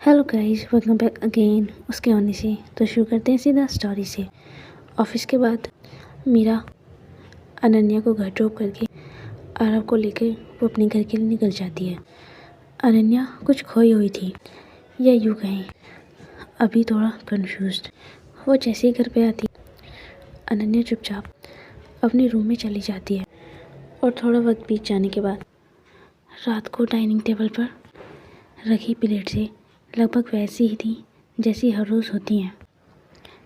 Hello guys, welcome back again. उसके होने से तो शुरू करते हैं सीधा स्टोरी से। ऑफिस के बाद मीरा अनन्या को घर ड्रॉप करके आरव को लेकर वो अपने घर के लिए निकल जाती है। अनन्या कुछ खोई हुई थी, या यूँ कहें अभी थोड़ा कंफ्यूज्ड। वो जैसे ही घर पे आती, अनन्या चुपचाप अपने रूम में चली जाती है और थोड़ा वक्त बीत जाने के बाद रात को डाइनिंग टेबल पर रखी प्लेट से लगभग वैसी ही थी जैसी हर रोज़ होती हैं।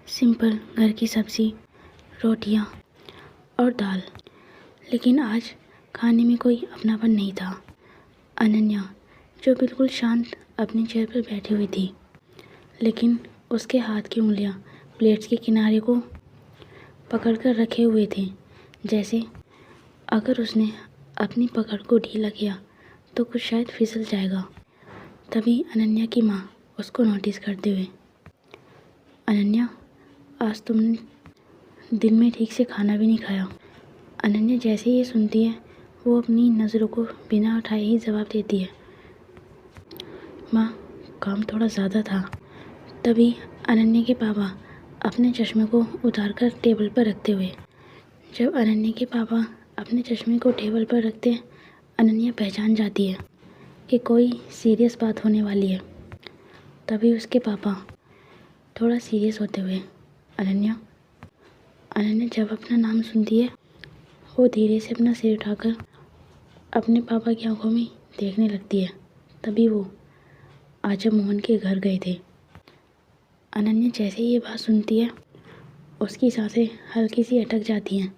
सिंपल घर की सब्ज़ी, रोटियां और दाल। लेकिन आज खाने में कोई अपनापन नहीं था। अनन्या जो बिल्कुल शांत अपनी चेयर पर बैठी हुई थी, लेकिन उसके हाथ की उंगलियां प्लेट्स के किनारे को पकड़कर रखे हुए थे, जैसे अगर उसने अपनी पकड़ को ढीला किया तो कुछ शायद फिसल जाएगा। तभी अनन्या की माँ उसको नोटिस करते हुए, अनन्या आज तुमने दिन में ठीक से खाना भी नहीं खाया। अनन्या जैसे ही ये सुनती है वो अपनी नज़रों को बिना उठाए ही जवाब देती है, माँ काम थोड़ा ज़्यादा था। तभी अनन्या के पापा अपने चश्मे को उतारकर टेबल पर रखते हुए, जब अनन्या के पापा अपने चश्मे को टेबल पर रखते हैं, अनन्या पहचान जाती है कि कोई सीरियस बात होने वाली है। तभी उसके पापा थोड़ा सीरियस होते हुए, अनन्या अनन्या जब अपना नाम सुनती है वो धीरे से अपना सिर उठाकर अपने पापा की आंखों में देखने लगती है। तभी वो आज मोहन के घर गए थे। अनन्या जैसे ही ये बात सुनती है उसकी सांसें हल्की सी अटक जाती हैं,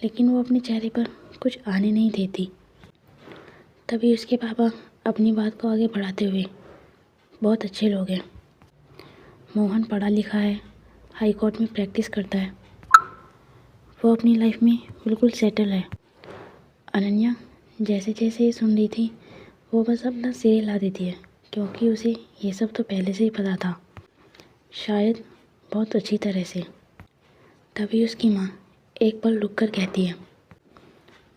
लेकिन वो अपने चेहरे पर कुछ आने नहीं देती। तभी उसके पापा अपनी बात को आगे बढ़ाते हुए, बहुत अच्छे लोग हैं, मोहन पढ़ा लिखा है, हाई कोर्ट में प्रैक्टिस करता है, वो अपनी लाइफ में बिल्कुल सेटल है। अनन्या जैसे जैसे ये सुन रही थी वो बस अपना सिर हिला देती है, क्योंकि उसे ये सब तो पहले से ही पता था, शायद बहुत अच्छी तरह से। तभी उसकी माँ एक पल रुक कर कहती है,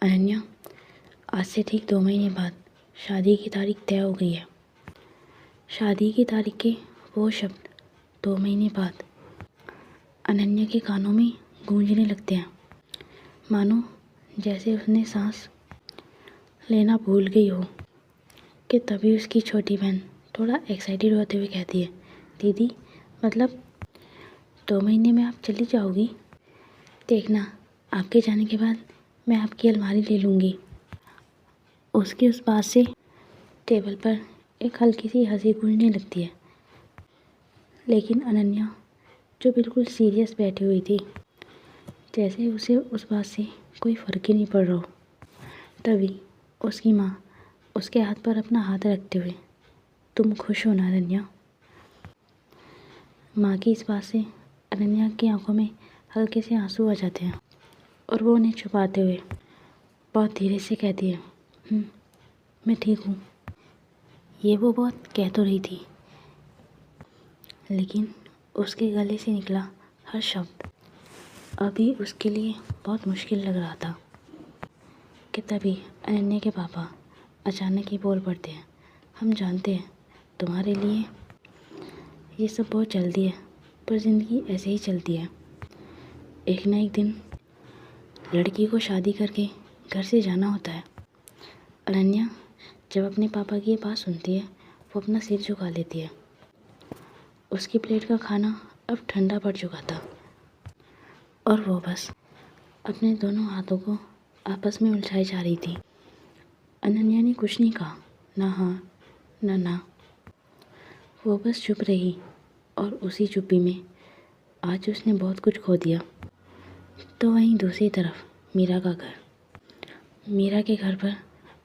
अनन्या आज से ठीक 2 महीने बाद शादी की तारीख तय हो गई है। शादी की तारीख के वो शब्द 2 महीने बाद अनन्या के कानों में गूंजने लगते हैं, मानो जैसे उसने सांस लेना भूल गई हो। कि तभी उसकी छोटी बहन थोड़ा एक्साइटेड होते हुए कहती है, दीदी मतलब 2 महीने में आप चली जाओगी? देखना आपके जाने के बाद मैं आपकी अलमारी ले लूँगी। उसकी उस बात से टेबल पर एक हल्की सी हंसी गूंजने लगती है, लेकिन अनन्या जो बिल्कुल सीरियस बैठी हुई थी, जैसे उसे उस बात से कोई फ़र्क ही नहीं पड़ रहा हो। तभी उसकी माँ उसके हाथ पर अपना हाथ रखते हुए, तुम खुश हो ना अनन्या? माँ की इस बात से अनन्या की आंखों में हल्के से आंसू आ जाते हैं और वो उन्हें छुपाते हुए बहुत धीरे से कहती है, मैं ठीक हूँ। ये वो बहुत कह तो रही थी, लेकिन उसके गले से निकला हर शब्द अभी उसके लिए बहुत मुश्किल लग रहा था। कि तभी अनन्या के पापा अचानक ही बोल पड़ते हैं, हम जानते हैं तुम्हारे लिए ये सब बहुत जल्दी है, पर ज़िंदगी ऐसे ही चलती है। एक ना एक दिन लड़की को शादी करके घर से जाना होता है। अनन्या जब अपने पापा की ये बात सुनती है वो अपना सिर झुका लेती है। उसकी प्लेट का खाना अब ठंडा पड़ चुका था और वो बस अपने दोनों हाथों को आपस में उलझाई जा रही थी। अनन्या ने कुछ नहीं कहा, ना हाँ ना ना, वो बस चुप रही। और उसी चुप्पी में आज उसने बहुत कुछ खो दिया। तो वहीं दूसरी तरफ मीरा का घर। मीरा के घर पर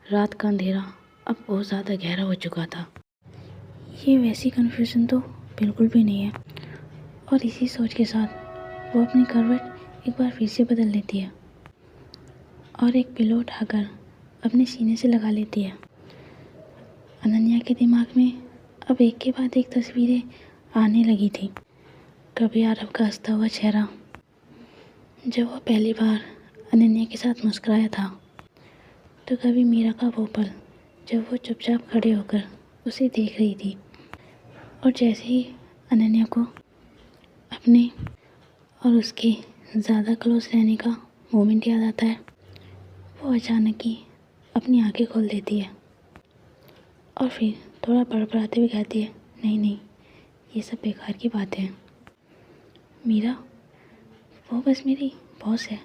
रात का अंधेरा अब बहुत ज़्यादा गहरा हो चुका था। ये वैसी कन्फ्यूज़न तो बिल्कुल भी नहीं है। और इसी सोच के साथ वो अपनी करवट एक बार फिर से बदल लेती है और एक पिलो उठाकर अपने सीने से लगा लेती है। अनन्या के दिमाग में अब एक के बाद एक तस्वीरें आने लगी थी। कभी आरव का हंसता हुआ चेहरा, जब वो पहली बार अनन्या के साथ मुस्कुराया था, तो कभी मीरा का वो पल जब वो चुपचाप खड़े होकर उसे देख रही थी और जैसे ही अनन्या को अपने और उसके ज़्यादा क्लोज रहने का मोमेंट याद आता है, वो अचानक ही अपनी आंखें खोल देती है और फिर थोड़ा बड़बड़ाते हुए कहती है, नहीं नहीं, ये सब बेकार की बातें हैं। मीरा, वो बस मेरी बॉस है,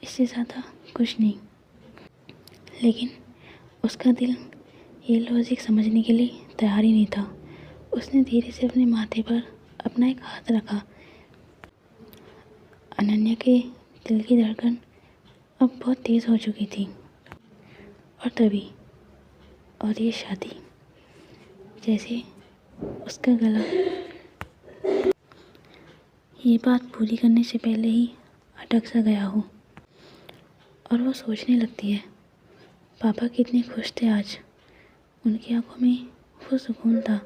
इससे ज़्यादा कुछ नहीं। लेकिन उसका दिल ये लॉजिक समझने के लिए तैयार ही नहीं था। उसने धीरे से अपने माथे पर अपना एक हाथ रखा। अनन्या के दिल की धड़कन अब बहुत तेज़ हो चुकी थी। और तभी और ये शादी, जैसे उसका गला ये बात पूरी करने से पहले ही अटक सा गया हो। और वो सोचने लगती है, पापा कितने खुश थे आज। उनकी आंखों में वो सुकून था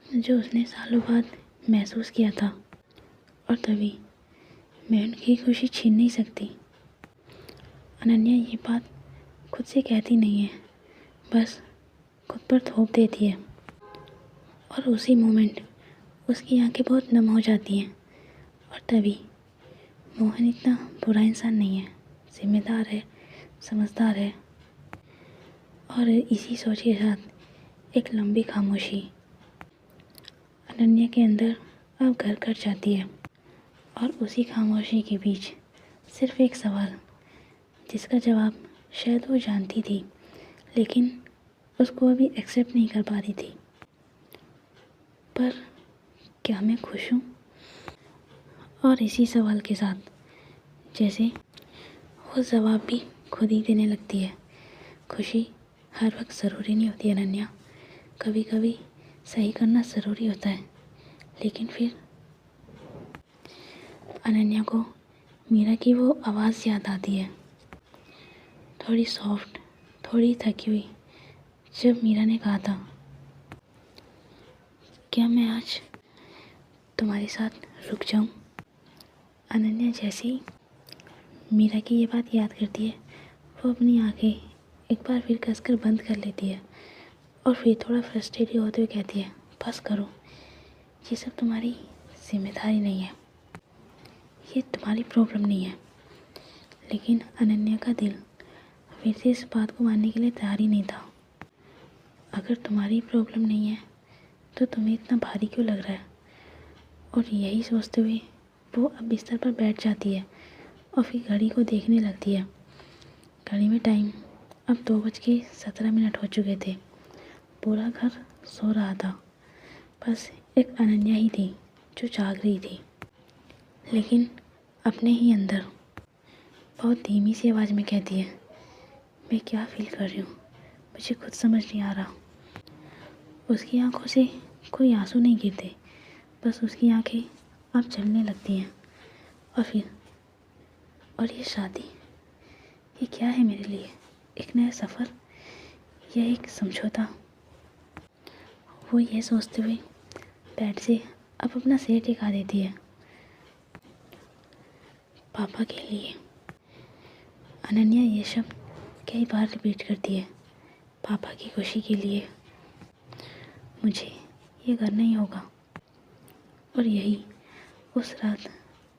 जो उसने सालों बाद महसूस किया था। और तभी मैं उनकी खुशी छीन नहीं सकती। अनन्या ये बात खुद से कहती नहीं है, बस खुद पर थोप देती है। और उसी मोमेंट उसकी आंखें बहुत नम हो जाती हैं। और तभी मोहन इतना बुरा इंसान नहीं है, जिम्मेदार है, समझदार है। और इसी सोच के साथ एक लंबी खामोशी अनन्या के अंदर अब घर कर जाती है। और उसी खामोशी के बीच सिर्फ एक सवाल, जिसका जवाब शायद वो जानती थी, लेकिन उसको अभी एक्सेप्ट नहीं कर पा रही थी। पर क्या मैं खुश हूँ? और इसी सवाल के साथ जैसे वो जवाब भी खुद ही देने लगती है। खुशी हर वक्त ज़रूरी नहीं होती अनन्या, कभी कभी सही करना ज़रूरी होता है। लेकिन फिर अनन्या को मीरा की वो आवाज़ याद आती है, थोड़ी सॉफ्ट, थोड़ी थकी हुई, जब मीरा ने कहा था, क्या मैं आज तुम्हारे साथ रुक जाऊं? अनन्या जैसे ही मीरा की ये बात याद करती है, वो अपनी आंखें एक बार फिर कसकर बंद कर लेती है और फिर थोड़ा फ्रस्ट्रेटेड होते हुए कहती है, बस करो, ये सब तुम्हारी जिम्मेदारी नहीं है, ये तुम्हारी प्रॉब्लम नहीं है। लेकिन अनन्या का दिल फिर से इस बात को मानने के लिए तैयार ही नहीं था। अगर तुम्हारी प्रॉब्लम नहीं है तो तुम्हें इतना भारी क्यों लग रहा है? और यही सोचते हुए वो अब बिस्तर पर बैठ जाती है और फिर घड़ी को देखने लगती है। घड़ी में टाइम अब 2:17 हो चुके थे। पूरा घर सो रहा था, बस एक अनन्या ही थी जो जाग रही थी, लेकिन अपने ही अंदर बहुत धीमी सी आवाज़ में कहती है, मैं क्या फील कर रही हूँ, मुझे खुद समझ नहीं आ रहा। उसकी आंखों से कोई आंसू नहीं गिरते, बस उसकी आंखें अब जलने लगती हैं। और ये शादी, ये क्या है मेरे लिए? एक नया सफ़र या एक समझौता? वो ये सोचते हुए बेड से अब अपना सिर टिका देती है। पापा के लिए। अनन्या ये शब्द कई बार रिपीट करती है, पापा की खुशी के लिए। मुझे ये करना ही होगा। और यही उस रात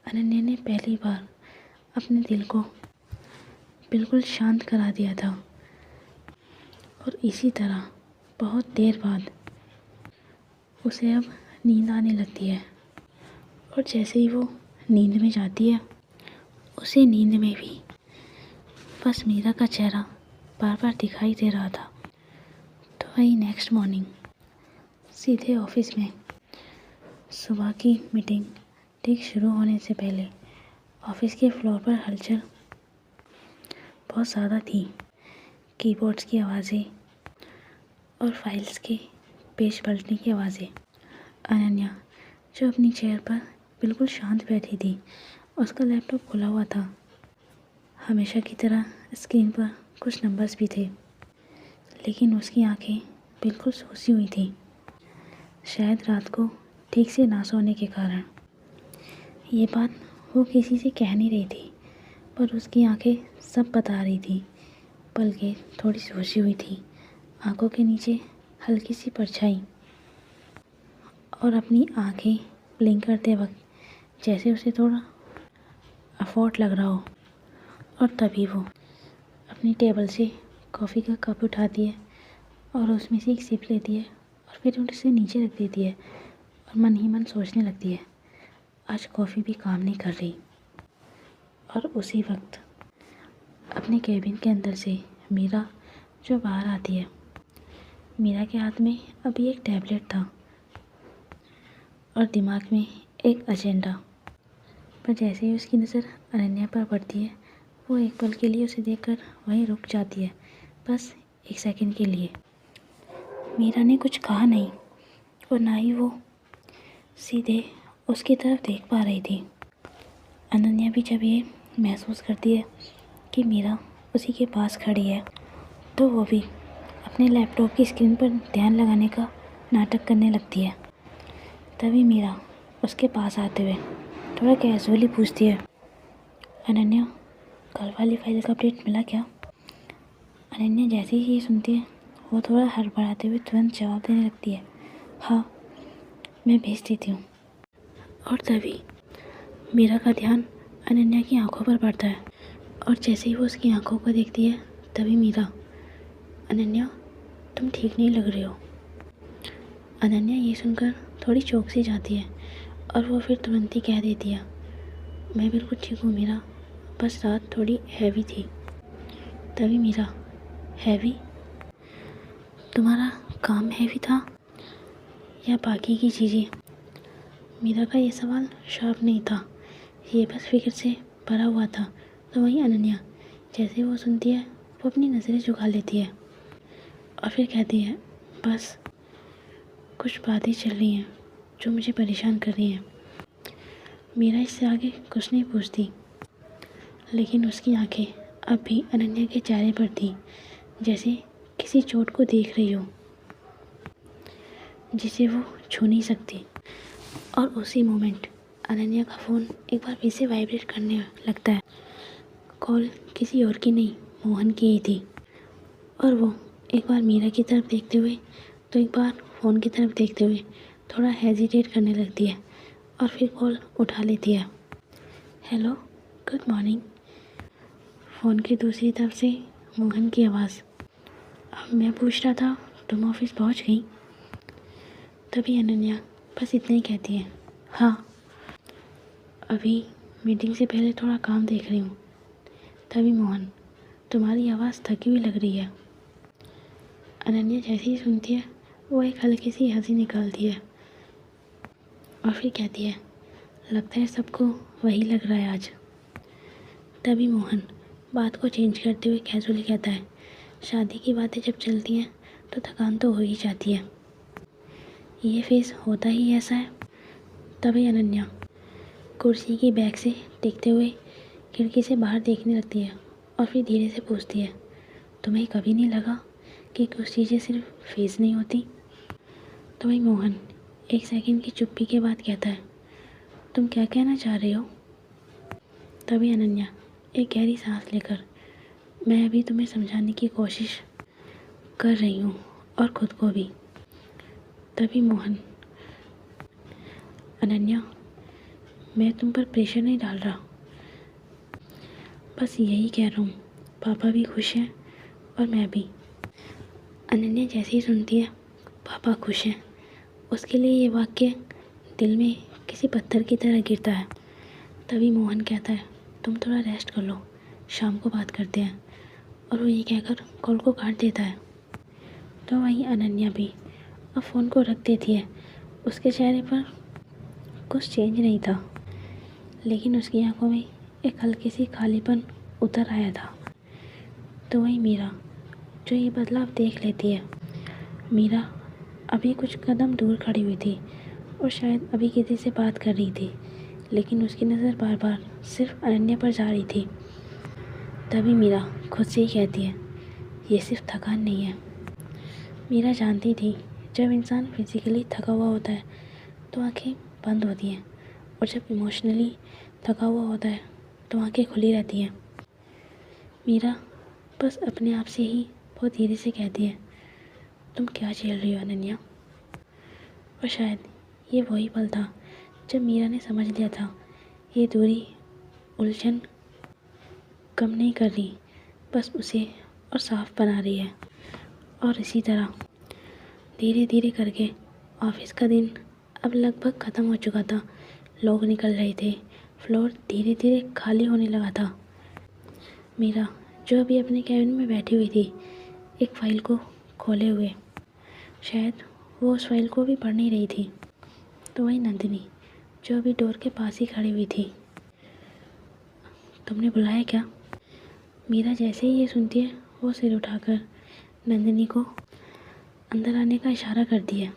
अनन्या ने पहली बार अपने दिल को बिल्कुल शांत करा दिया था। और इसी तरह बहुत देर बाद उसे अब नींद आने लगती है। और जैसे ही वो नींद में जाती है, उसे नींद में भी बस मीरा का चेहरा बार बार दिखाई दे रहा था। तो वही नेक्स्ट मॉर्निंग सीधे ऑफिस में सुबह की मीटिंग ठीक शुरू होने से पहले ऑफिस के फ्लोर पर हलचल बहुत ज़्यादा थी। कीबोर्ड्स की आवाज़ें और फाइल्स के पेज पलटने की आवाज़ें। अनन्या जो अपनी चेयर पर बिल्कुल शांत बैठी थी, उसका लैपटॉप खुला हुआ था। हमेशा की तरह स्क्रीन पर कुछ नंबर्स भी थे, लेकिन उसकी आंखें बिल्कुल सोसी हुई थी, शायद रात को ठीक से ना सोने के कारण। ये बात वो किसी से कह नहीं रही थी, पर उसकी आंखें सब बता रही थी। पलकें थोड़ी सोची हुई थी, आंखों के नीचे हल्की सी परछाई और अपनी आंखें ब्लिंक करते वक्त जैसे उसे थोड़ा अफोर्ड लग रहा हो। और तभी वो अपनी टेबल से कॉफ़ी का कप उठाती है और उसमें से एक सिप लेती है और फिर उसे नीचे रख देती है और मन ही मन सोचने लगती है, आज कॉफ़ी भी काम नहीं कर रही। और उसी वक्त अपने केबिन के अंदर से मीरा जो बाहर आती है। मीरा के हाथ में अभी एक टैबलेट था और दिमाग में एक एजेंडा, पर जैसे ही उसकी नज़र अनन्या पर पड़ती है वो एक पल के लिए उसे देखकर वहीं रुक जाती है, बस 1 सेकंड के लिए। मीरा ने कुछ कहा नहीं और ना ही वो सीधे उसकी तरफ देख पा रही थी। अनन्या भी जब ये महसूस करती है कि मीरा उसी के पास खड़ी है तो वो भी अपने लैपटॉप की स्क्रीन पर ध्यान लगाने का नाटक करने लगती है। तभी मीरा उसके पास आते हुए थोड़ा कैजुअली पूछती है, अनन्या, कल वाली फाइल का अपडेट मिला क्या? अनन्या जैसे ही ये सुनती है वो थोड़ा हड़बड़ाते हुए तुरंत जवाब देने लगती है, हाँ, मैं भेज देती हूँ। और तभी मीरा का ध्यान अनन्या की आंखों पर पड़ता है और जैसे ही वो उसकी आंखों को देखती है तभी मीरा, अनन्या, तुम ठीक नहीं लग रही हो। अनन्या ये सुनकर थोड़ी चौंक सी जाती है और वो फिर तुरंत ही कह देती है, मैं बिल्कुल ठीक हूँ मीरा, बस रात थोड़ी हैवी थी। तभी मीरा, हैवी? तुम्हारा काम हैवी था या बाकी की चीज़ें? मीरा का ये सवाल शार्प नहीं था, ये बस फिक्र से भरा हुआ था। तो वहीं अनन्या जैसे वो सुनती है वो अपनी नज़रें झुका लेती है और फिर कहती है, बस कुछ बातें चल रही हैं जो मुझे परेशान कर रही हैं। मीरा इससे आगे कुछ नहीं पूछती, लेकिन उसकी आंखें अब भी अनन्या के चेहरे पर थी, जैसे किसी चोट को देख रही हो जिसे वो छू नहीं सकती। और उसी मोमेंट अनन्या का फ़ोन एक बार फिर से वाइब्रेट करने लगता है। कॉल किसी और की नहीं, मोहन की ही थी। और वो एक बार मीरा की तरफ देखते हुए तो एक बार फ़ोन की तरफ देखते हुए थोड़ा हेजिटेट करने लगती है और फिर कॉल उठा लेती है। Hello, good morning. फ़ोन की दूसरी तरफ से मोहन की आवाज़, अब मैं पूछ रहा था तुम ऑफिस पहुंच गई? तभी अनन्या बस इतना ही कहती है, हाँ, अभी मीटिंग से पहले थोड़ा काम देख रही हूँ। तभी मोहन, तुम्हारी आवाज़ थकी हुई लग रही है। अनन्या जैसे ही सुनती है वो एक हल्की सी हंसी निकालती है और फिर कहती है, लगता है सबको वही लग रहा है आज। तभी मोहन बात को चेंज करते हुए कैजुअली कहता है, शादी की बातें जब चलती हैं तो थकान तो हो ही जाती है, ये फेस होता ही ऐसा है। तभी अनन्या कुर्सी की बैक से टिकते हुए खिड़की से बाहर देखने लगती है और फिर धीरे से पूछती है, तुम्हें कभी नहीं लगा कि कुछ चीज़ें सिर्फ फेस नहीं होती? तो वही मोहन 1 सेकंड की चुप्पी के बाद कहता है, तुम क्या कहना चाह रहे हो? तभी अनन्या एक गहरी सांस लेकर, मैं अभी तुम्हें समझाने की कोशिश कर रही हूँ और ख़ुद को भी। तभी मोहन, अनन्या, मैं तुम पर प्रेशर नहीं डाल रहा, बस यही कह रहा हूँ, पापा भी खुश हैं और मैं भी। अनन्या जैसे ही सुनती है पापा खुश हैं, उसके लिए ये वाक्य दिल में किसी पत्थर की तरह गिरता है। तभी मोहन कहता है, तुम थोड़ा रेस्ट कर लो, शाम को बात करते हैं। और वो ये कहकर कॉल को काट देता है। तो वहीं अनन्या भी अब फ़ोन को रख देती है। उसके चेहरे पर कुछ चेंज नहीं था, लेकिन उसकी आंखों में एक हल्की सी खालीपन उतर आया था। तो वहीं मीरा जो ये बदलाव देख लेती है। मीरा अभी कुछ कदम दूर खड़ी हुई थी और शायद अभी किसी से बात कर रही थी, लेकिन उसकी नज़र बार बार सिर्फ अनन्या पर जा रही थी। तभी मीरा खुद से ही कहती है, ये सिर्फ थकान नहीं है। मीरा जानती थी जब इंसान फिज़िकली थका हुआ होता है तो आंखें बंद होती हैं और जब इमोशनली थका हुआ होता है तो आंखें खुली रहती हैं। मीरा बस अपने आप से ही बहुत धीरे से कहती है, तुम क्या झेल रही हो अनन्या। और शायद ये वही पल था जब मीरा ने समझ लिया था ये दूरी उलझन कम नहीं कर रही, बस उसे और साफ बना रही है। और इसी तरह धीरे धीरे करके ऑफिस का दिन अब लगभग ख़त्म हो चुका था। लोग निकल रहे थे, फ्लोर धीरे धीरे खाली होने लगा था। मीरा जो अभी अपने कैबिन में बैठी हुई थी, एक फ़ाइल को खोले हुए, शायद वो उस फाइल को भी पढ़ नहीं रही थी। तो वही नंदिनी जो अभी डोर के पास ही खड़ी हुई थी। तुमने बुलाया क्या? मीरा जैसे ही ये सुनती है वो सिर उठाकर नंदिनी को अंदर आने का इशारा करती है।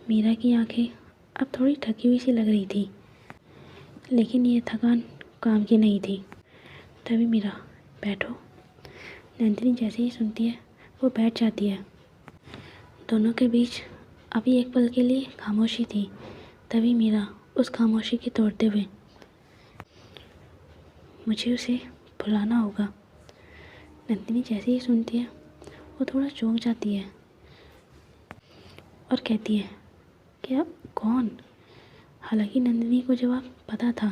मीरा की आंखें अब थोड़ी थकी हुई सी लग रही थी, लेकिन ये थकान काम की नहीं थी। तभी मीरा, बैठो। नंदिनी जैसे ही सुनती है वो बैठ जाती है। दोनों के बीच अभी एक पल के लिए खामोशी थी। तभी मीरा उस खामोशी के तोड़ते हुए, मुझे उसे भुलाना होगा। नंदिनी जैसे ही सुनती है वो थोड़ा चौंक जाती है और कहती है, क्या? कौन? हालांकि नंदिनी को जवाब पता था।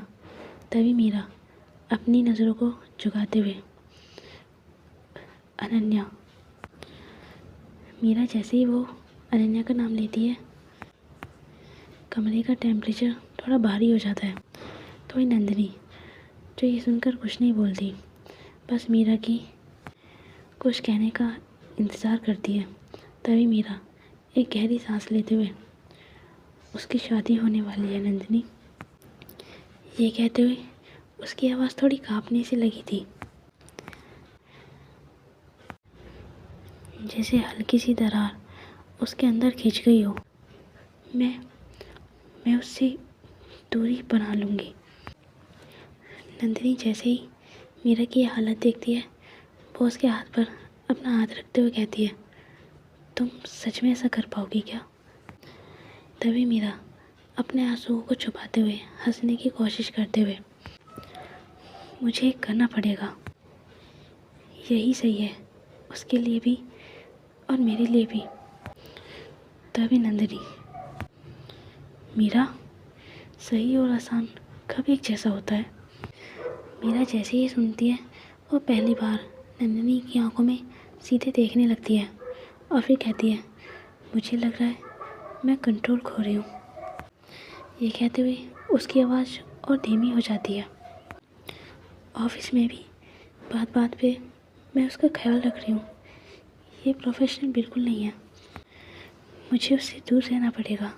तभी मीरा अपनी नज़रों को झुकाते हुए, अनन्या। मीरा जैसे ही वो अनन्या का नाम लेती है, कमरे का टेम्परेचर थोड़ा भारी हो जाता है। तो वही नंदिनी जो ये सुनकर कुछ नहीं बोलती, बस मीरा की कुछ कहने का इंतज़ार करती है। तभी मीरा एक गहरी सांस लेते हुए, उसकी शादी होने वाली है नंदिनी, ये कहते हुए उसकी आवाज़ थोड़ी कांपने से लगी थी, जैसे हल्की सी दरार उसके अंदर खिंच गई हो। मैं उससे दूरी बना लूँगी। नंदिनी जैसे ही मीरा की हालत देखती है वो उसके हाथ पर अपना हाथ रखते हुए कहती है, तुम सच में ऐसा कर पाओगी क्या? तभी मीरा अपने आंसुओं को छुपाते हुए हंसने की कोशिश करते हुए, मुझे करना पड़ेगा, यही सही है उसके लिए भी और मेरे लिए भी। तभी नंदिनी, मीरा, सही और आसान कब एक जैसा होता है? मीरा जैसे ही सुनती है वो पहली बार नंदिनी की आंखों में सीधे देखने लगती है और फिर कहती है, मुझे लग रहा है मैं कंट्रोल खो रही हूँ। ये कहते हुए उसकी आवाज़ और धीमी हो जाती है। ऑफिस में भी बात बात पे मैं उसका ख्याल रख रही हूँ, ये प्रोफेशनल बिल्कुल नहीं है, मुझे उससे दूर रहना पड़ेगा।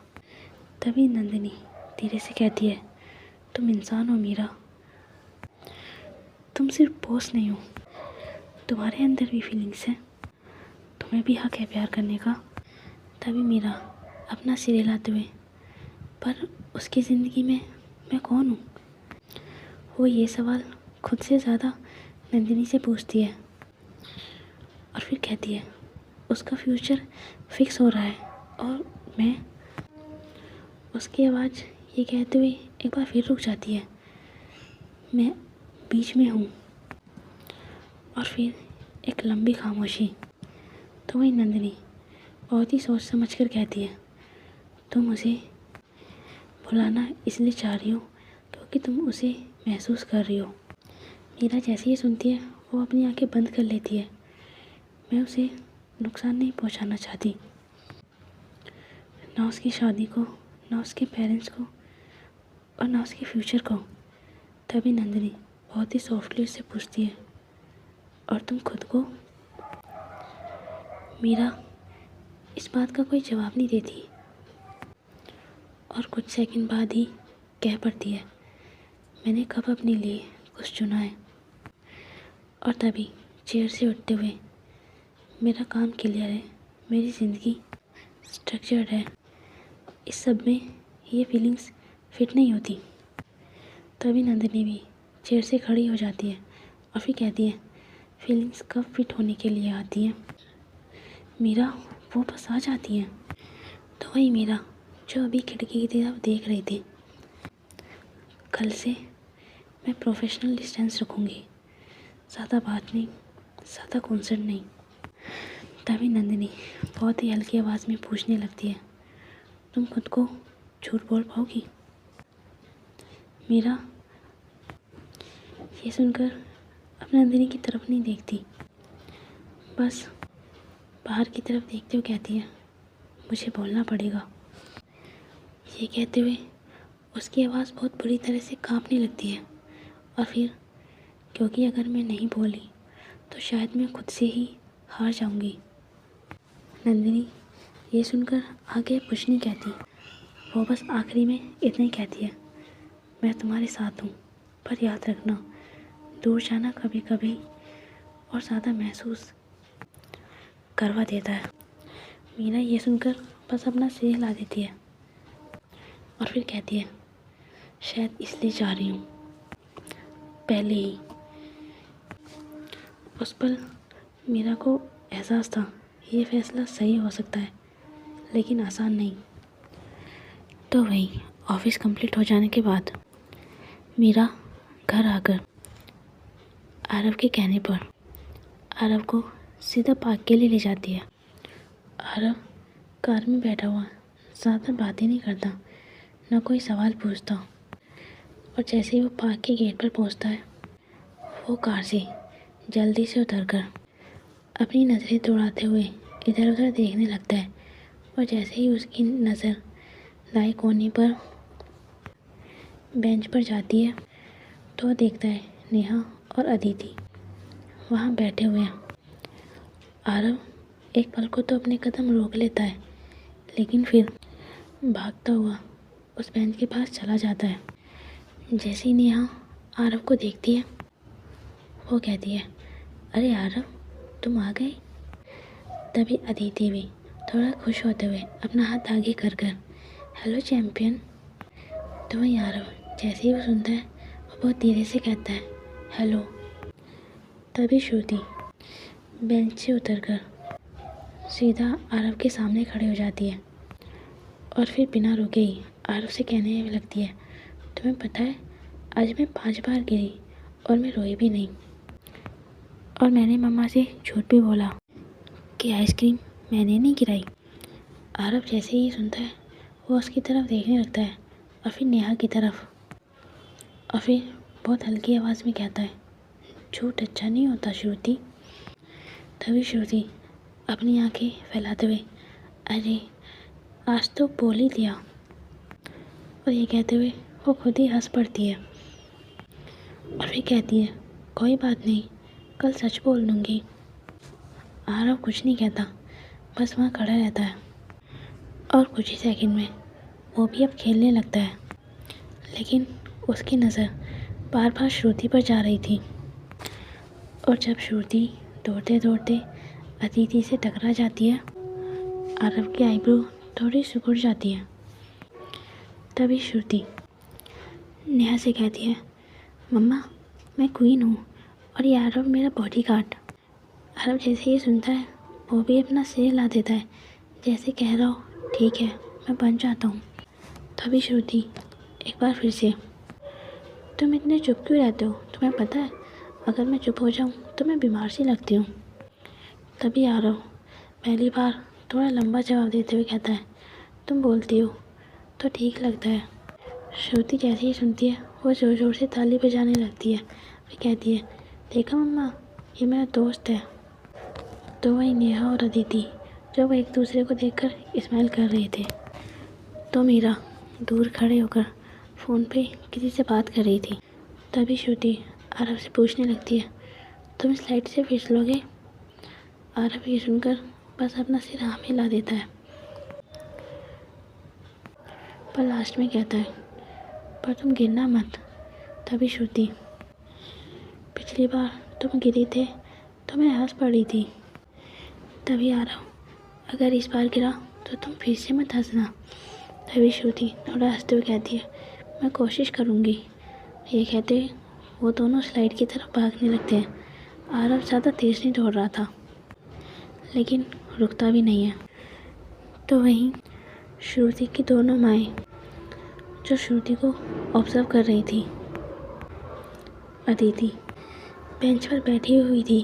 तभी नंदिनी धीरे से कहती है, तुम इंसान हो मीरा, तुम सिर्फ बॉस नहीं हो, तुम्हारे अंदर भी फीलिंग्स हैं, तुम्हें भी हक है प्यार करने का। तभी मीरा अपना सिर हिलाते हुए, पर उसकी ज़िंदगी में मैं कौन हूँ? वो ये सवाल खुद से ज़्यादा नंदिनी से पूछती है और फिर कहती है, उसका फ्यूचर फिक्स हो रहा है और मैं। उसकी आवाज़ ये कहते हुए एक बार फिर रुक जाती है, मैं बीच में हूँ। और फिर एक लंबी खामोशी। तो वही नंदिनी बहुत ही सोच समझ कर कहती है, तुम उसे भुलाना इसलिए चाह रही हो क्योंकि तुम उसे महसूस कर रही हो। मीरा जैसे ही सुनती है वो अपनी आंखें बंद कर लेती है। मैं उसे नुकसान नहीं पहुंचाना चाहती, ना उसकी शादी को, ना उसके पेरेंट्स को और ना उसके फ्यूचर को। तभी नंदिनी बहुत ही सॉफ्टली उससे पूछती है, और तुम खुद को? मीरा इस बात का कोई जवाब नहीं देती और कुछ सेकंड बाद ही कह पड़ती है, मैंने कब अपने लिए कुछ चुना है। और तभी चेयर से उठते हुए, मेरा काम क्लियर है, मेरी ज़िंदगी स्ट्रक्चर्ड है, इस सब में ये फीलिंग्स फिट नहीं होती। तभी नंदिनी भी चेयर से खड़ी हो जाती है और फिर कहती है, फीलिंग्स कब फिट होने के लिए आती हैं? मीरा वो बस आ जाती हैं। तो वही मीरा जो अभी खिड़की की तरफ देख रही थी, कल से मैं प्रोफेशनल डिस्टेंस रखूँगी, ज़्यादा बात नहीं, ज़्यादा कॉन्सर्ट नहीं। तभी नंदिनी बहुत ही हल्की आवाज़ में पूछने लगती है, तुम खुद को झूठ बोल पाओगी? मीरा ये सुनकर अब नंदिनी की तरफ नहीं देखती, बस बाहर की तरफ देखते हुए कहती है, मुझे बोलना पड़ेगा। ये कहते हुए उसकी आवाज़ बहुत बुरी तरह से कांपने लगती है और फिर क्योंकि अगर मैं नहीं बोली तो शायद मैं खुद से ही हार जाऊंगी। नंदिनी ये सुनकर आगे कुछ नहीं कहती, वो बस आखिरी में इतना ही कहती है, मैं तुम्हारे साथ हूँ, पर याद रखना दूर जाना कभी कभी और ज़्यादा महसूस करवा देता है। मीरा ये सुनकर बस अपना सिर हिला देती है और फिर कहती है, शायद इसलिए जा रही हूँ। पहले ही उस पल मीरा को एहसास था ये फैसला सही हो सकता है, लेकिन आसान नहीं। तो वही ऑफिस कंप्लीट हो जाने के बाद मीरा घर आकर आरव के कहने पर आरव को सीधा पार्क के लिए ले जाती है। आरव कार में बैठा हुआ ज़्यादा बातें नहीं करता, ना कोई सवाल पूछता, और जैसे ही वो पार्क के गेट पर पहुंचता है वो कार से जल्दी से उतरकर अपनी नज़रें दौड़ाते हुए इधर उधर देखने लगता है, और जैसे ही उसकी नज़र दाएं कोने पर बेंच पर जाती है तो देखता है नेहा और अदिति वहाँ बैठे हुए हैं। आरव एक पल को तो अपने कदम रोक लेता है, लेकिन फिर भागता हुआ उस बेंच के पास चला जाता है। जैसे ही नेहा आरव को देखती है वो कहती है, अरे आरव तुम आ गए। तभी अदिति भी थोड़ा खुश होते हुए अपना हाथ आगे कर हेलो चैम्पियन। तो वही आरव जैसे ही वो सुनता है वो बहुत धीरे से कहता है, हेलो। तभी श्रुति बेंच से उतरकर सीधा आरव के सामने खड़े हो जाती है और फिर बिना रुके ही आरव से कहने लगती है, तुम्हें पता है आज मैं 5 बार गिरी और मैं रोई भी नहीं, और मैंने मम्मा से झूठ भी बोला कि आइसक्रीम मैंने नहीं गिराई। आरव जैसे ही सुनता है वो उसकी तरफ देखने लगता है और फिर नेहा की तरफ, और फिर बहुत हल्की आवाज़ में कहता है, झूठ अच्छा नहीं होता श्रुति। तभी श्रुति अपनी आंखें फैलाते हुए, अरे आज तो बोल ही दिया, और ये कहते हुए वो खुद ही हंस पड़ती है और फिर कहती है, कोई बात नहीं, कल सच बोल दूँगी। आरव कुछ नहीं कहता, बस वहाँ खड़ा रहता है और कुछ ही सेकंड में वो भी अब खेलने लगता है, लेकिन उसकी नज़र बार बार श्रुति पर जा रही थी, और जब श्रुति दौड़ते दौड़ते अदिति से टकरा जाती है आरव की आईब्रो थोड़ी सिकुड़ जाती है। तभी श्रुति नेहा से कहती है, मम्मा मैं क्वीन हूँ और ये आरव मेरा बॉडीगार्ड। आरव जैसे ही सुनता है वो भी अपना सिर हिला देता है, जैसे कह रहा हो ठीक है मैं बन जाता हूँ। तभी श्रुति एक बार फिर से, तुम इतने चुप क्यों रहते हो, तुम्हें पता है अगर मैं चुप हो जाऊँ तो मैं बीमार सी लगती हूँ। तभी आरव पहली बार थोड़ा लंबा जवाब देते हुए कहता है, तुम बोलती हो तो ठीक लगता है। श्रुति जैसे ही सुनती है वो ज़ोर ज़ोर से ताली बजाने लगती है, फिर कहती है, देखा मम्मा ये मेरा दोस्त है। तो वही नेहा और अदिति जब वो एक दूसरे को देखकर स्माइल कर रहे थे, तो मीरा दूर खड़े होकर फ़ोन पे किसी से बात कर रही थी। तभी श्रुति आरव से पूछने लगती है, तुम स्लाइड से फिसलोगे? आरव ये सुनकर बस अपना सिर हाँ में हिला देता है, पर लास्ट में कहता है, पर तुम गिरना मत। तभी श्रुति, पिछली बार तुम गिरी थे तो मैं हंस पड़ी थी। तभी आरव, अगर इस बार गिरा तो तुम फिर से मत हंसना। तभी श्रुति थोड़ा हंसते हुए कहती है, मैं कोशिश करूँगी। ये कहते हुए वो दोनों स्लाइड की तरफ भागने लगते हैं। आरव ज़्यादा तेज़ नहीं दौड़ रहा था, लेकिन रुकता भी नहीं है। तो वहीं श्रुति की दोनों माएँ जो श्रुति को ऑब्जर्व कर रही थी, अदिति बेंच पर बैठी हुई थी,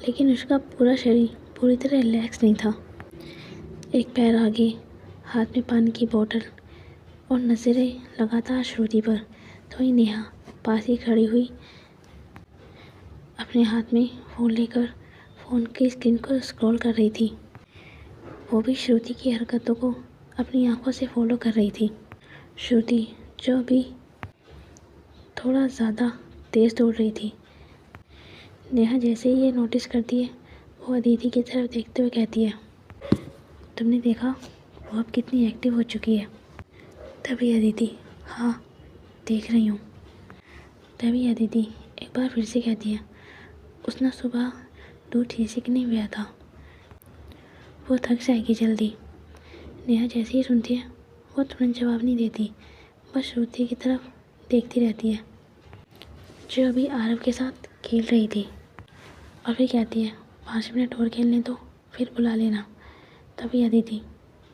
लेकिन उसका पूरा शरीर पूरी तरह रिलैक्स नहीं था। एक पैर आगे, हाथ में पानी की बोतल और नज़रें लगातार श्रुति पर। तो वहीं नेहा पास ही खड़ी हुई, अपने हाथ में फ़ोन लेकर फ़ोन की स्क्रीन को स्क्रॉल कर रही थी। वो भी श्रुति की हरकतों को अपनी आंखों से फॉलो कर रही थी। श्रुति जो भी थोड़ा ज़्यादा तेज़ दौड़ रही थी। नेहा जैसे ही ये नोटिस करती है, वो अदिति की तरफ देखते हुए कहती है, तुमने देखा वो अब कितनी एक्टिव हो चुकी है। तभी अदिति, हाँ देख रही हूँ। तभी अदिति एक बार फिर से कहती है, उसने सुबह दूध खींचने गया था, वो थक जाएगी जल्दी। नेहा जैसे ही सुनती है, वो तुरंत जवाब नहीं देती, बस श्रुति की तरफ देखती रहती है, जो अभी आरव के साथ खेल रही थी। और फिर कहती है, 5 मिनट और खेलने दो, फिर बुला लेना। तभी अदिति,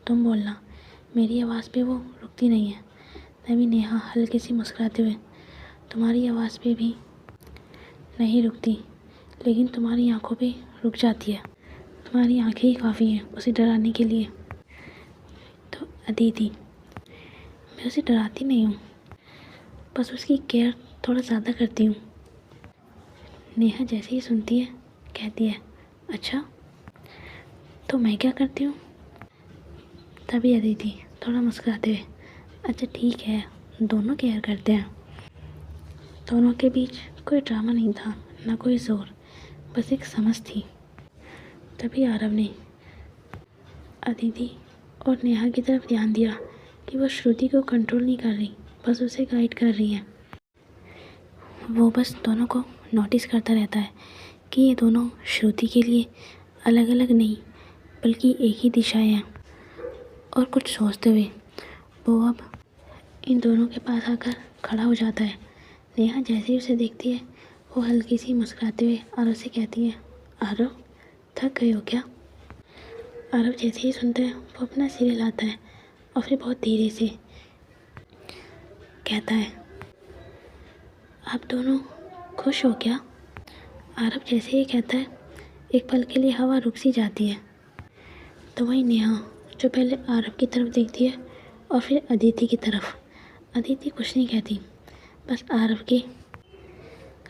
तुम बोलना। मेरी आवाज़ पे वो रुकती नहीं है। तभी नेहा हल्के से मुस्कुराते हुए, तुम्हारी आवाज़ पे भी नहीं रुकती, लेकिन तुम्हारी आंखों पे रुक जाती है। तुम्हारी आंखें ही काफ़ी हैं उसे डराने के लिए। तो अदिति, मैं उसे डराती नहीं हूँ, बस उसकी केयर थोड़ा ज़्यादा करती हूँ। नेहा जैसे ही सुनती है, कहती है, अच्छा तो मैं क्या करती हूँ? तभी अदिति थोड़ा मुस्कुराते हुए, अच्छा ठीक है, दोनों केयर करते हैं। दोनों के बीच कोई ड्रामा नहीं था, ना कोई जोर, बस एक समझ थी। तभी आरव ने अदिति और नेहा की तरफ ध्यान दिया कि वो श्रुति को कंट्रोल नहीं कर रही, बस उसे गाइड कर रही है। वो बस दोनों को नोटिस करता रहता है कि ये दोनों श्रुति के लिए अलग अलग नहीं, बल्कि एक ही दिशाएं हैं। और कुछ सोचते हुए वो अब इन दोनों के पास आकर खड़ा हो जाता है। नेहा जैसे ही उसे देखती है, वो हल्की सी मुस्कुराते हुए आरव से कहती है, आरव थक गए हो क्या? आरव जैसे ही सुनता है, वो अपना सिर हिलाता है और फिर बहुत धीरे से कहता है, आप दोनों खुश हो क्या? आरव जैसे ही कहता है, एक पल के लिए हवा रुक सी जाती है। तो वहीं नेहा जो पहले आरव की तरफ देखती है और फिर अदिति की तरफ। अदिति कुछ नहीं कहती, बस आरव के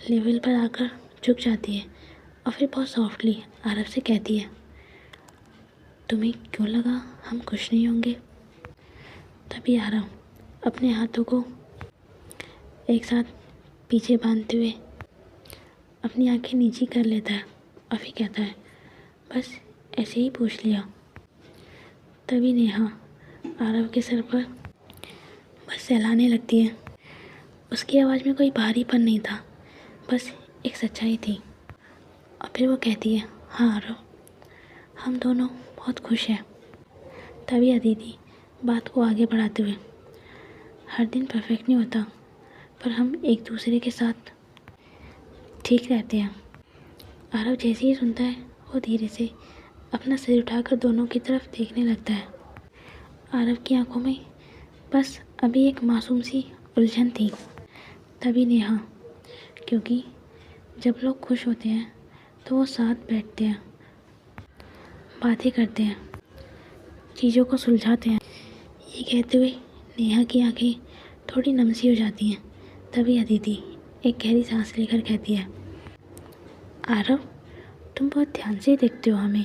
लेवल पर आकर झुक जाती है और फिर बहुत सॉफ्टली आरव से कहती है, तुम्हें क्यों लगा हम खुश नहीं होंगे? तभी आरव अपने हाथों को एक साथ पीछे बांधते हुए अपनी आंखें नीची कर लेता है और फिर कहता है, बस ऐसे ही पूछ लिया। तभी नेहा आरव के सर पर बस सहलाने लगती है। उसकी आवाज़ में कोई भारीपन नहीं था, बस एक सच्चाई थी। और फिर वो कहती है, हाँ आरव, हम दोनों बहुत खुश हैं। तभी अदिति बात को आगे बढ़ाते हुए, हर दिन परफेक्ट नहीं होता, पर हम एक दूसरे के साथ ठीक रहते हैं। आरव जैसे ही सुनता है, वो धीरे से अपना सिर उठाकर दोनों की तरफ देखने लगता है। आरव की आंखों में बस अभी एक मासूम सी उलझन थी। तभी नेहा, क्योंकि जब लोग खुश होते हैं तो वो साथ बैठते हैं, बातें करते हैं, चीज़ों को सुलझाते हैं। ये कहते हुए नेहा की आंखें थोड़ी नम सी हो जाती हैं। तभी अदिति एक गहरी सांस लेकर कहती है, आरव तुम बहुत ध्यान से देखते हो हमें,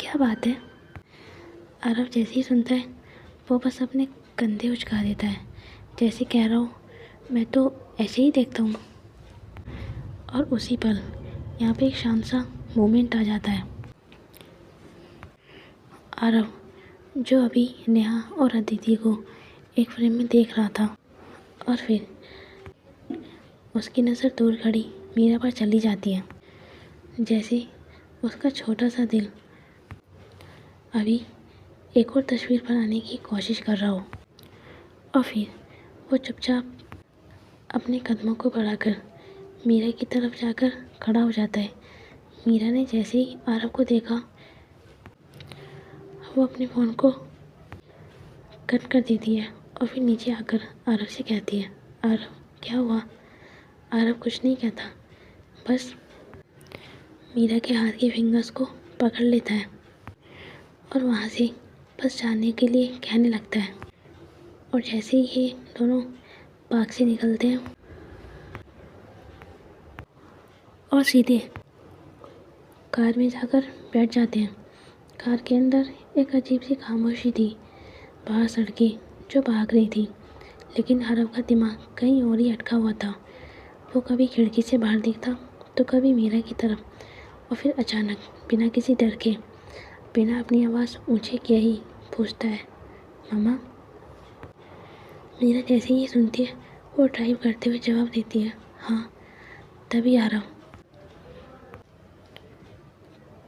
क्या बात है? आरव जैसे ही सुनता है, वो बस अपने कंधे उचका देता है, जैसे कह रहा हो, मैं तो ऐसे ही देखता हूँ। और उसी पल यहाँ पे एक शांत सा मोमेंट आ जाता है। आरव जो अभी नेहा और अदिति को एक फ्रेम में देख रहा था, और फिर उसकी नज़र दूर खड़ी मीरा पर चली जाती है, जैसे उसका छोटा सा दिल अभी एक और तस्वीर बनाने की कोशिश कर रहा हो। और फिर वो चुपचाप अपने कदमों को बढ़ाकर मीरा की तरफ जाकर खड़ा हो जाता है। मीरा ने जैसे ही आरव को देखा, वो अपने फ़ोन को कट कर देती है और फिर नीचे आकर आरव से कहती है, आरव क्या हुआ? आरव कुछ नहीं कहता, बस मीरा के हाथ के फिंगर्स को पकड़ लेता है और वहाँ से बस जाने के लिए कहने लगता है। और जैसे ही ये दोनों पार्क से निकलते हैं और सीधे कार में जाकर बैठ जाते हैं। कार के अंदर एक अजीब सी खामोशी थी। बाहर सड़कें जो भाग रही थी, लेकिन आरव का दिमाग कहीं और ही अटका हुआ था। वो कभी खिड़की से बाहर देखता तो कभी मीरा की तरफ, और फिर अचानक बिना किसी डर के, बिना अपनी आवाज़ ऊंचे किए ही पूछता है, मामा। मीरा जैसे ही ये सुनती है वो ड्राइव करते हुए जवाब देती है, हाँ। तभी आरव,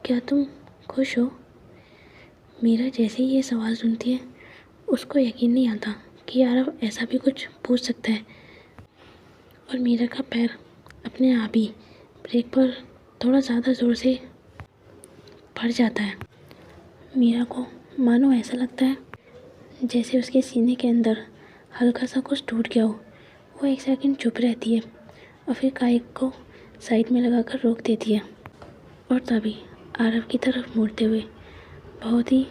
क्या तुम खुश हो? मीरा जैसे ही ये सवाल सुनती है उसको यकीन नहीं आता कि आरव ऐसा भी कुछ पूछ सकता है। और मीरा का पैर अपने आप ही ब्रेक पर थोड़ा ज़्यादा ज़ोर से पड़ जाता है। मीरा को मानो ऐसा लगता है जैसे उसके सीने के अंदर हल्का सा कुछ टूट गया हो। वो एक सेकंड चुप रहती है और फिर बाइक को साइड में लगाकर रोक देती है। और तभी आरव की तरफ मुड़ते हुए बहुत ही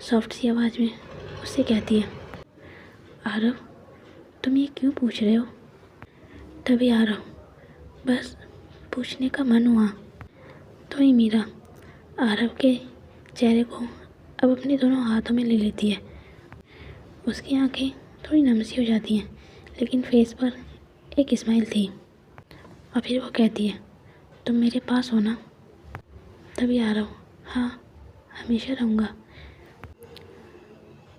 सॉफ्ट सी आवाज़ में उससे कहती है, आरव, तुम ये क्यों पूछ रहे हो? तभी आरव, बस पूछने का मन हुआ। तो ही मीरा आरव के चेहरे को अब अपने दोनों हाथों में ले लेती है। उसकी आंखें थोड़ी नम सी हो जाती हैं, लेकिन फेस पर एक स्माइल थी। और फिर वो कहती है, तुम मेरे पास हो ना? तभी आरव, हाँ, हमेशा रहूँगा।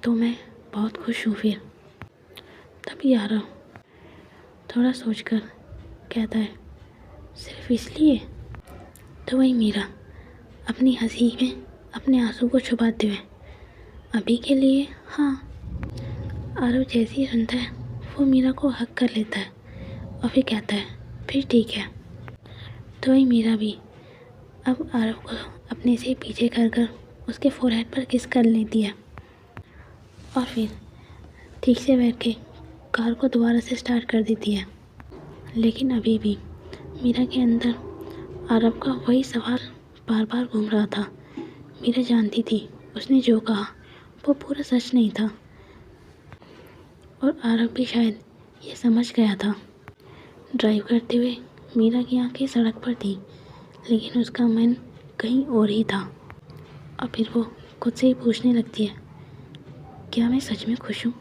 तो मैं बहुत खुश हूँ फिर। तभी आरव थोड़ा सोचकर कहता है, सिर्फ इसलिए? तो वही मीरा अपनी हंसी में अपने आंसू को छुपाते हुए, अभी के लिए हाँ। आरव जैसे ही सुनता है वो मीरा को हक कर लेता है और फिर कहता है, फिर ठीक है। तो वही मीरा भी अब आरव को अपने से पीछे कर उसके फोरहेड पर किस कर लेती है और फिर ठीक से बैठ के कार को दोबारा से स्टार्ट कर देती है। लेकिन अभी भी मीरा के अंदर आरव का वही सवाल बार बार घूम रहा था। मीरा जानती थी उसने जो कहा वो पूरा सच नहीं था, और आरव भी शायद ये समझ गया था। ड्राइव करते हुए मीरा की आंखें सड़क पर थी, लेकिन उसका मन कहीं और ही था। और फिर वो खुद से ही पूछने लगती है, क्या मैं सच में खुश हूँ,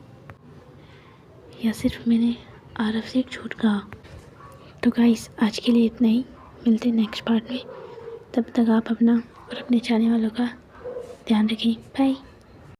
या सिर्फ मैंने आरव से एक झूठ कहा? तो गाइस, आज के लिए इतना ही। मिलते हैं नेक्स्ट पार्ट में। तब तक आप अपना और अपने चाहने वालों का ध्यान रखें। बाय।